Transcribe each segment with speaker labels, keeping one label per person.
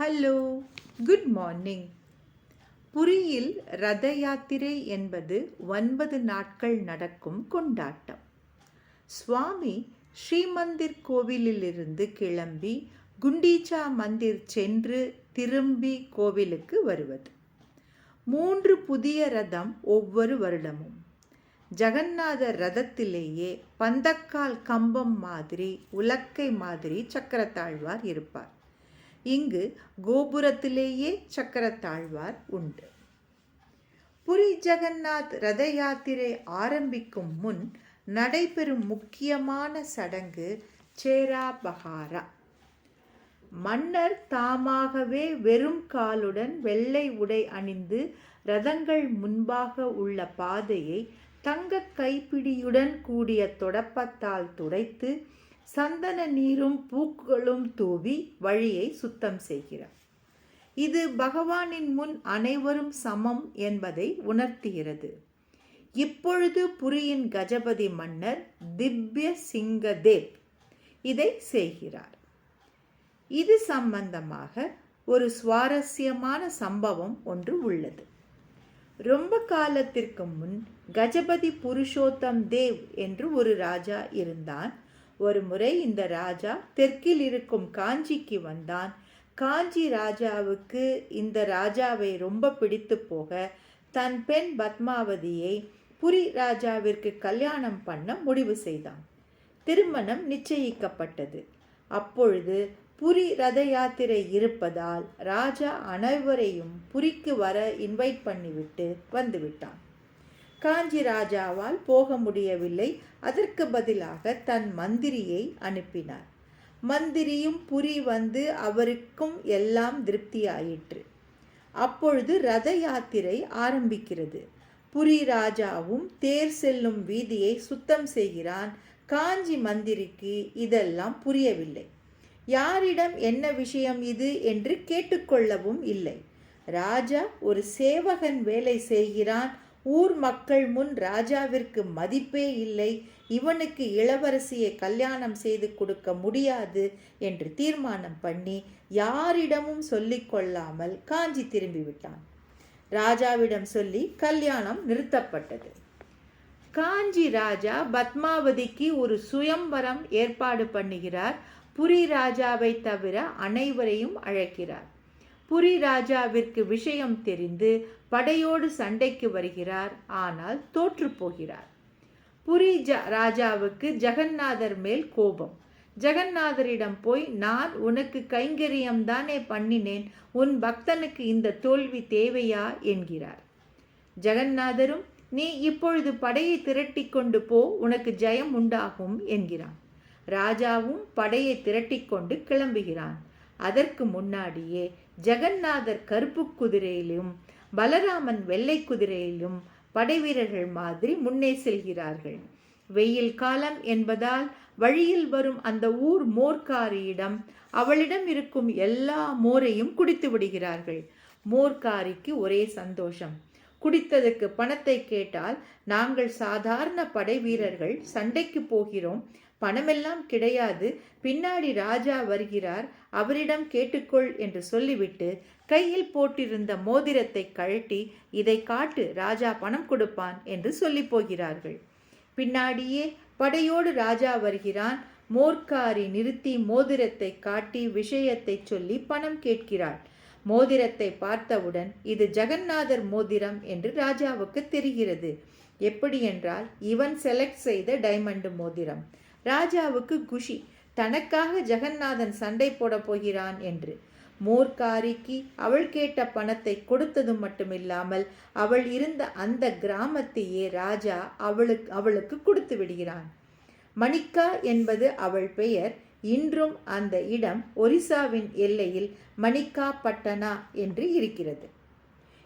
Speaker 1: Hello, good morning. புரியில் ரத யாத்திரை என்பது 9 நாட்கள் நடக்கும் கொண்டாட்டம். சுவாமி ஸ்ரீமந்திர் கோவிலிலிருந்து கிளம்பி குண்டீச்சா மந்திர் சென்று திரும்பி கோவிலுக்கு வருவது. 3 புதிய ரதம் ஒவ்வொரு வருடமும். ஜெகந்நாதர் ரதத்திலேயே பந்தக்கால் கம்பம் மாதிரி உலக்கை மாதிரி சக்கரத்தாழ்வார் இருப்பார். இங்கு கோபுரத்திலேயே சக்கரத்தாழ்வார் உண்டு. புரி ஜெகந்நாத் ரத யாத்திரை ஆரம்பிக்கும் முன் நடைபெறும் முக்கியமான சடங்கு சேரா பகாரா. மன்னர் தாமாகவே வெறும் காலுடன் வெள்ளை உடை அணிந்து ரதங்கள் முன்பாக உள்ள பாதையை தங்க கைப்பிடியுடன் கூடிய தொடப்பத்தால் துடைத்து சந்தன நீரும் பூக்களும் தூவி வழியை சுத்தம் செய்கிறார். இது பகவானின் முன் அனைவரும் சமம் என்பதை உணர்த்துகிறது. இப்பொழுது புரியின் கஜபதி மன்னர் திவ்ய சிங்கதேவ் இதை செய்கிறார். இது சம்பந்தமாக ஒரு சுவாரஸ்யமான சம்பவம் ஒன்று உள்ளது. ரொம்ப காலத்திற்கு முன் கஜபதி புருஷோத்தம் தேவ் என்று ஒரு ராஜா இருந்தான். ஒரு முறை இந்த ராஜா தெற்கில் இருக்கும் காஞ்சிக்கு வந்தான். காஞ்சி ராஜாவுக்கு இந்த ராஜாவை ரொம்ப பிடித்து போக தன் பெண் பத்மாவதியை புரி ராஜாவிற்கு கல்யாணம் பண்ண முடிவு செய்தான். திருமணம் நிச்சயிக்கப்பட்டது. அப்பொழுது புரி ரத யாத்திரை இருப்பதால் ராஜா அனைவரையும் புரிக்கு வர இன்வைட் பண்ணிவிட்டு வந்துவிட்டான். காஞ்சி ராஜாவால் போக முடியவில்லை. அதற்கு பதிலாக தன் மந்திரியை அனுப்பினார். மந்திரியும் புரி வந்து அவருக்கும் எல்லாம் திருப்தியாயிற்று. அப்பொழுது ரத யாத்திரை ஆரம்பிக்கிறது. புரி ராஜாவும் தேர் செல்லும் வீதியை சுத்தம் செய்கிறான். காஞ்சி மந்திரிக்கு இதெல்லாம் புரியவில்லை. யாரிடம் என்ன விஷயம் இது என்று கேட்டுக்கொள்ளவும் இல்லை. ராஜா ஒரு சேவகன் வேலை செய்கிறான். ஊர் மக்கள் முன் ராஜாவிற்கு மதிப்பே இல்லை. இவனுக்கு இளவரசியை கல்யாணம் செய்து கொடுக்க முடியாது என்று தீர்மானம் பண்ணி யாரிடமும் சொல்லிக் கொள்ளாமல் காஞ்சி திரும்பிவிட்டான். ராஜாவிடம் சொல்லி கல்யாணம் நிறுத்தப்பட்டது. காஞ்சி ராஜா பத்மாவதிக்கு ஒரு சுயம்வரம் ஏற்பாடு பண்ணுகிறார். புரி ராஜாவை தவிர அனைவரையும் அழைக்கிறார். புரி ராஜாவிற்கு விஷயம் தெரிந்து படையோடு சண்டைக்கு வருகிறார். ஆனால் தோற்று போகிறார். புரி ராஜாவுக்கு ஜெகந்நாதர் மேல் கோபம். ஜெகந்நாதரிடம் போய், நான் உனக்கு கைங்கரியம் தானே பண்ணினேன், உன் பக்தனுக்கு இந்த தோல்வி தேவையா என்கிறார். ஜெகந்நாதரும், நீ இப்பொழுது படையை திரட்டி கொண்டு போ, உனக்கு ஜெயம் உண்டாகும் என்கிறான். ராஜாவும் படையை திரட்டி கொண்டு கிளம்புகிறான். அதற்கு முன்னாடியே ஜெகந்நாதர் கருப்பு குதிரையிலும் பலராமன் வெள்ளை குதிரையிலும் படைவீரர்கள் மாதிரி முன்னே செல்கிறார்கள். வெயில் காலம் என்பதால் வழியில் வரும் அந்த ஊர் மோர்க்காரியிடம் அவளிடம் இருக்கும் எல்லா மோரையும் குடித்து விடுகிறார்கள். மோர்க்காரிக்கு ஒரே சந்தோஷம். குடித்ததுக்கு பணத்தை கேட்டால், நாங்கள் சாதாரண படை வீரர்கள், சண்டைக்கு போகிறோம், பணமெல்லாம் கிடையாது, பின்னாடி ராஜா வருகிறார், அவரிடம் கேட்டுக்கொள் என்று சொல்லிவிட்டு கையில் போட்டிருந்த மோதிரத்தை கழட்டி, இதை காட்டு, ராஜா பணம் கொடுப்பான் என்று சொல்லி போகிறார்கள். பின்னாடியே படையோடு ராஜா வருகிறான். மோர்க்காரி நிறுத்தி மோதிரத்தை காட்டி விஷயத்தை சொல்லி பணம் கேட்கிறாள். மோதிரத்தை பார்த்தவுடன் இது ஜெகந்நாதர் மோதிரம் என்று ராஜாவுக்கு தெரிகிறது. எப்படி என்றால், இவன் செலக்ட் செய்த டைமண்ட் மோதிரம். ராஜாவுக்கு குஷி, தனக்காக ஜெகந்நாதன் சண்டை போட போகிறான் என்று. மோர்க்காரிக்கு அவள் கேட்ட பணத்தை கொடுத்தது மட்டுமில்லாமல் அவள் இருந்த அந்த கிராமத்தையே ராஜா அவளுக்கு கொடுத்து விடுகிறான். மணிக்கா என்பது அவள் பெயர். இன்றும் அந்த இடம் ஒரிசாவின் எல்லையில் மணிக்கா பட்டனா என்று இருக்கிறது.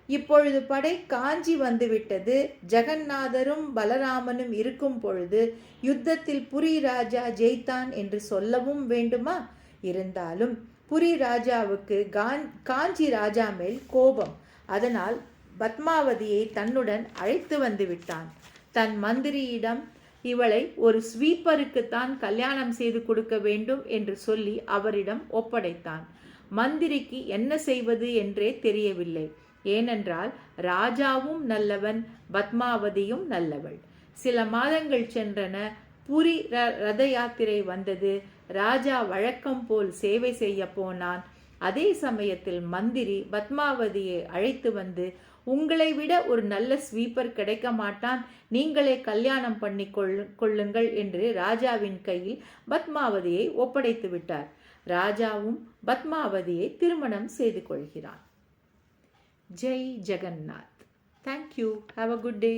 Speaker 1: இப்பொழுது படை காஞ்சி வந்துவிட்டது. ஜெகந்நாதரும் பலராமனும் இருக்கும் பொழுது யுத்தத்தில் புரி ராஜா ஜெயித்தான் என்று சொல்லவும் வேண்டுமா? இருந்தாலும் புரி ராஜாவுக்கு காஞ்சி ராஜா மேல் கோபம். அதனால் பத்மாவதியை தன்னுடன் அழைத்து வந்து விட்டான். தன் மந்திரியிடம் இவளை ஒரு ஸ்வீப்பருக்குத்தான் கல்யாணம் செய்து கொடுக்க வேண்டும் என்று சொல்லி அவரிடம் ஒப்படைத்தான். மந்திரிக்கு என்ன செய்வது என்றே தெரியவில்லை. ஏனென்றால் ராஜாவும் நல்லவன், பத்மாவதியும் நல்லவள். சில மாதங்கள் சென்றன. புரி ரத யாத்திரை வந்தது. ராஜா வழக்கம் போல் சேவை செய்ய போனான். அதே சமயத்தில் மந்திரி பத்மாவதியை அழைத்து வந்து, உங்களை விட ஒரு நல்ல ஸ்வீப்பர் கிடைக்க மாட்டான், நீங்களே கல்யாணம் பண்ணி கொள்ளுங்கள் என்று ராஜாவின் கையில் பத்மாவதியை ஒப்படைத்து விட்டார். ராஜாவும் பத்மாவதியை திருமணம் செய்து கொள்கிறான். Jai Jagannath. Thank you. Have a good day.